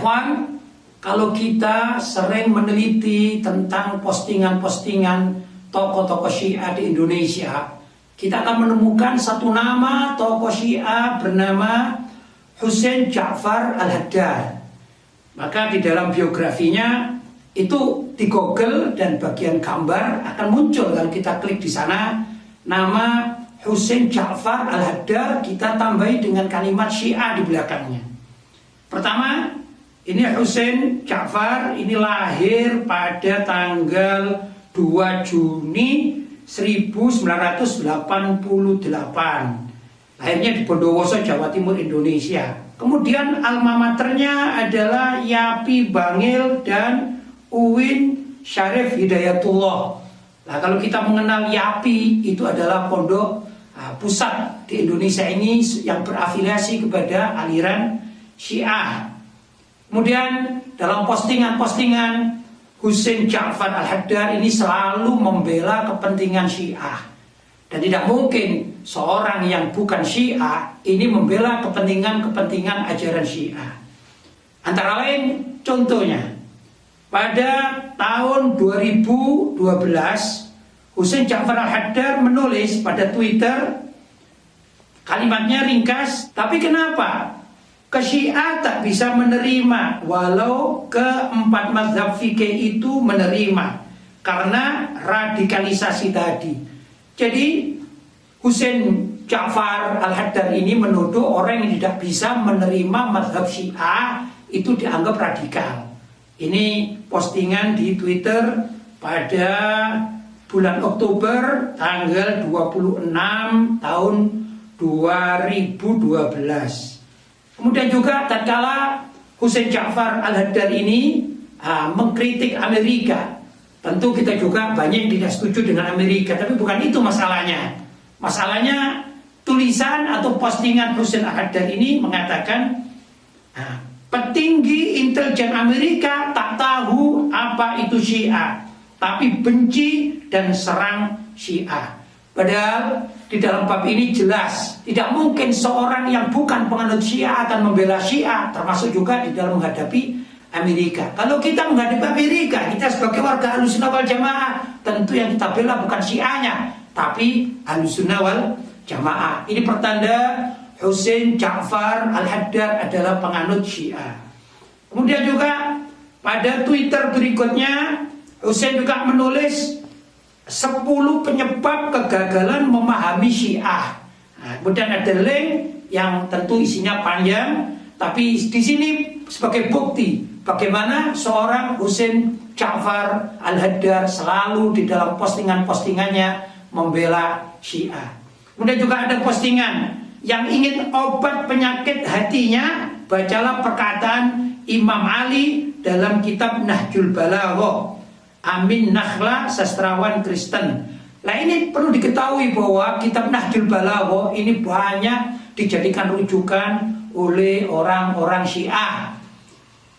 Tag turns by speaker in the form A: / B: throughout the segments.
A: Ikhwan, kalau kita sering meneliti tentang postingan-postingan tokoh-tokoh Syiah di Indonesia, kita akan menemukan satu nama tokoh Syiah bernama Husain Ja'far Al-Haddad. Maka di dalam biografinya itu di Google dan bagian gambar akan muncul kalau kita klik di sana nama Husain Ja'far Al-Haddad, kita tambahi dengan kalimat Syiah di belakangnya. Pertama, ini Husain Ja'far, ini lahir pada tanggal 2 Juni 1988. Lahirnya di Bondowoso, Jawa Timur, Indonesia. Kemudian alma maternya adalah Yapi Bangil dan Uin Syarif Hidayatullah. Nah, kalau kita mengenal Yapi, itu adalah pondok pusat di Indonesia ini yang berafiliasi kepada aliran Syiah. Kemudian dalam postingan-postingan Husain Ja'far Al-Haddad ini selalu membela kepentingan Syiah. Dan tidak mungkin seorang yang bukan Syiah ini membela kepentingan ajaran Syiah. Antara lain contohnya, pada tahun 2012 Husain Ja'far Al-Haddad menulis pada Twitter, kalimatnya ringkas, tapi kenapa Syiah tak bisa menerima walau keempat mazhab fikih itu menerima karena radikalisasi tadi. Jadi Husain Ja'far Al-Haddad ini menuduh orang yang tidak bisa menerima mazhab Syiah itu dianggap radikal. Ini postingan di Twitter pada bulan Oktober tanggal 26 tahun 2012. Kemudian juga tatkala Husain Ja'far Al-Haddad ini mengkritik Amerika. Tentu kita juga banyak yang tidak setuju dengan Amerika, tapi bukan itu masalahnya. Masalahnya tulisan atau postingan Husain Al-Haddad ini mengatakan petinggi intelijen Amerika tak tahu apa itu Syiah, tapi benci dan serang Syiah. Padahal di dalam bab ini jelas tidak mungkin seorang yang bukan penganut Syiah akan membela Syiah, termasuk juga di dalam menghadapi Amerika. Kalau kita menghadapi Amerika, kita sebagai warga Ahlussunnah wal Jamaah, tentu yang kita bela bukan Syiahnya, tapi Ahlussunnah wal Jamaah. Ini pertanda Husain Ja'far Al-Haddad adalah penganut Syiah. Kemudian juga pada Twitter berikutnya Husain juga menulis 10 penyebab kegagalan memahami Syiah. Kemudian ada link yang tentu isinya panjang, tapi di sini sebagai bukti bagaimana seorang Husain Ja'far Al-Haddad selalu di dalam postingan-postingannya membela Syiah. Kemudian juga ada postingan yang ingin obat penyakit hatinya, bacalah perkataan Imam Ali dalam kitab Nahjul Balaghah. Amin Nakhla, sastrawan Kristen. Nah, ini perlu diketahui bahwa kitab Nahjul Balaghah ini banyak dijadikan rujukan oleh orang-orang Syiah.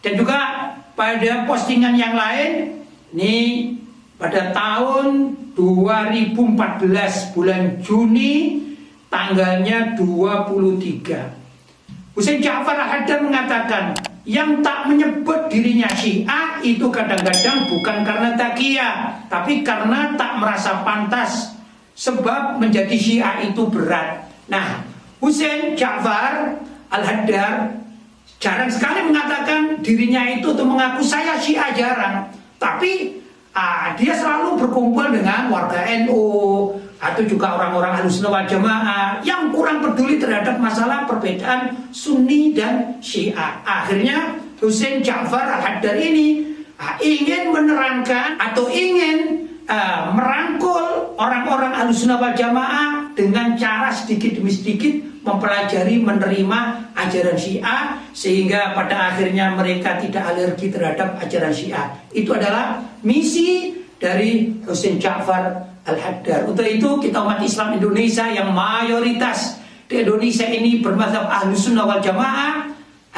A: Dan juga pada postingan yang lain, ini pada tahun 2014 bulan Juni tanggalnya 23, Husain Ja'far Al-Haddad mengatakan yang tak menyebut dirinya Syiah itu kadang-kadang bukan karena taqiyah, tapi karena tak merasa pantas, sebab menjadi Syiah itu berat. Nah, Husain Ja'far Al-Haddad jarang sekali mengatakan dirinya itu atau mengaku saya Syiah, jarang. Tapi dia selalu berkumpul dengan warga NU atau juga orang-orang Ahlussunnah wal Jamaah yang kurang peduli terhadap masalah perbedaan Sunni dan Syiah. Akhirnya Husain Ja'far Al-Haddad ini ingin menerangkan atau ingin merangkul orang-orang Ahlussunnah wal Jamaah dengan cara sedikit demi sedikit mempelajari, menerima ajaran Syiah, sehingga pada akhirnya mereka tidak alergi terhadap ajaran Syiah. Itu adalah misi dari Husain Ja'far Al-Haddad. Untuk itu kita umat Islam Indonesia yang mayoritas di Indonesia ini bermadzhab Ahlussunnah wal Jamaah,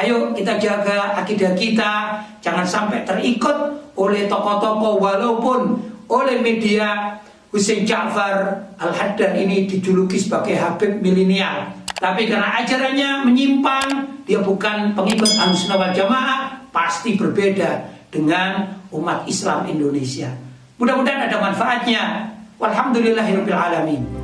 A: ayo kita jaga akidah kita, jangan sampai terikut oleh tokoh-tokoh, walaupun oleh media Husain Ja'far Al-Haddad ini dijuluki sebagai Habib milenial. Tapi karena ajarannya menyimpang, dia bukan pengikut Ahlussunnah wal Jamaah, pasti berbeda dengan umat Islam Indonesia. Mudah-mudahan ada manfaatnya. Walhamdulillahirabbil alamin.